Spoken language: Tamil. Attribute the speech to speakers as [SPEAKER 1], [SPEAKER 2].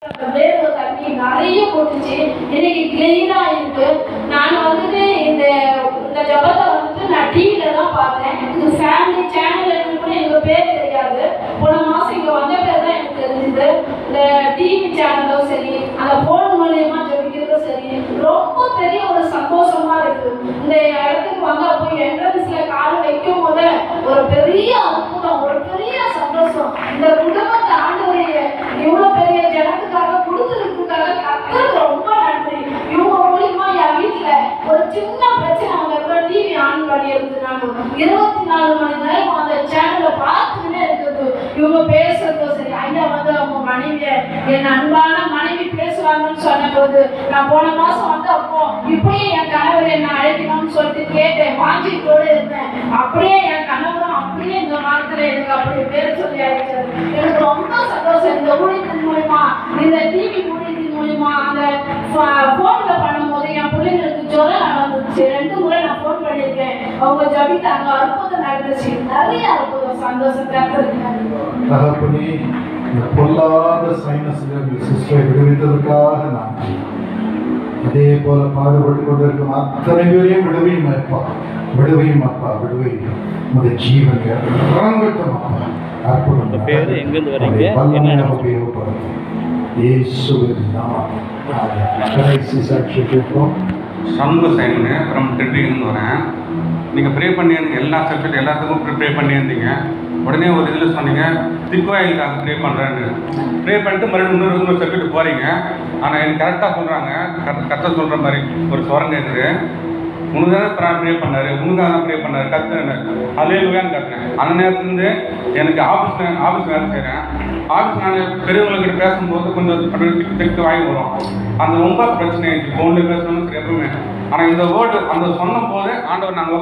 [SPEAKER 1] வேர்வை தண்ணி நிறைய போட்டுச்சு. இன்னைக்கு கிளீனா இருக்கு. நான் வந்துட்டு இந்த ஜபத்தை வந்துட்டு நான் டிவில தான் பார்த்தேன். இது ஃபேமிலி சேனல் கூட எனக்கு பேர் தெரியாது. போன மாசம் இங்க வந்த பேர் தான் எனக்கு தெரிஞ்சது. இந்த டிவி சேனலும் சரி, அந்த போன் மூலியமா ஜபிக்கிறதும் சரி, ரொம்ப பெரிய ஒரு சந்தோஷமா இருக்கு. இந்த இடத்துக்கு வந்தா போய் என்ட்ரன்ஸ்ல கால் வைக்கும் போது ஒரு பெரிய அற்புதம், ஒரு பெரிய சந்தோஷம். இந்த குடும்பத்தை ஆண்டவரைய இவ்வளவு பெரிய ஜனத்துக்காக கொடுத்துருக்காக கர்த்தருக்கு ரொம்ப நன்றி. இவங்க மூலியமா என் வீட்டுல ஒரு சின்ன பிரச்சனை அவங்க டிவி ஆன் பண்ணி இருந்தாங்க. 24 மணி நேரம் அந்த சேனலை பார்த்துக்கிட்டே இருக்குது. இவங்க பேசுறதும் சரி, ஐயா வந்து அவங்க மனைவிய என் அன்பான மனைவி பேசுவாங்கன்னு சொன்ன போது நான் போன மாசம் வந்து அப்போ இப்படியே என் கணவர் என்ன அழைக்கணும்னு சொல்லிட்டு கேட்டேன், வாஞ்சிட்டோடு இருந்தேன். அப்படியே என் கணவரும் அப்படியே இந்த வாரத்துல எனக்கு அப்படியே பேர் சொல்லி அழைச்சாரு. எனக்கு ரொம்ப சந்தோஷம். இந்த ஊழியத்தின் மூலியமா, இந்த டிவி ஊழியத்தின் மூலியமா, அந்த போன்ல பண்ணும்போது என் பிள்ளைங்களுக்கு ஜுரம் வந்துச்சு. 2 முறை நான் போன் பண்ணியிருக்கேன். அவங்க ஜபித்தாங்க, அற்புதம் நடந்துச்சு. நிறைய அற்புதம், சந்தோஷம்.
[SPEAKER 2] தகப்பனே, இந்த பொல்லாத சைனஸ்ல சிஸ்டரை விடுவித்ததற்காக நன்றி. அதே போல பாடுபட்டு கொண்டிருக்கும் அத்தனை பேரையும் விடுவையும் அப்பா, விடுவையும் அப்பா, விடுவையும் உங்களுடைய ஜீவனை இறங்கட்டும் அப்பா. அற்புதம் உபயோகப்படும் இயேசுவின் நாமத்தில். கடைசி சாட்சி கேட்போம்.
[SPEAKER 3] சண்முக சைனு ஃப்ரம் டெட்ரின்னு வரேன். நீங்கள் ப்ரே பண்ணியிருந்தீங்க, எல்லா சப்ஜெக்ட் எல்லாத்துக்கும் ப்ரே பண்ணியிருந்தீங்க. உடனே ஒரு இதில் சொன்னீங்க திருக்கோயிலுக்காக ப்ரே பண்ணுறேன்னு. ப்ரே பண்ணிட்டு மறுபடியும் இன்னொரு சப்ஜெக்ட் போகிறீங்க. ஆனால் எனக்கு கரெக்டாக சொல்கிறாங்க, கரெக்டாக சொல்கிற மாதிரி ஒரு ஸ்வரம் கேட்குது. உனக்கு தான் ப்ரே பண்ணார், உனக்காக தான் ப்ரே பண்ணார், கத்துறேன் அல்லேலூயான்னு கத்துறேன். அந்த நேரத்துலேருந்து எனக்கு ஆஃபீஸ் வேலை செய்கிறேன். ஆஃபீஸ் நான் பெரியவங்கக்கிட்ட பேசும்போது கொஞ்சம் திக்கு வாங்கி வரும். அந்த ரொம்ப பிரச்சனை ஆயிடுச்சு. ஃபோனில் பேசணும்னு சரி எதுவுமே. ஆனால் இந்த வேர்டு அந்த சொன்ன போது ஆண்டவர் நாங்கள்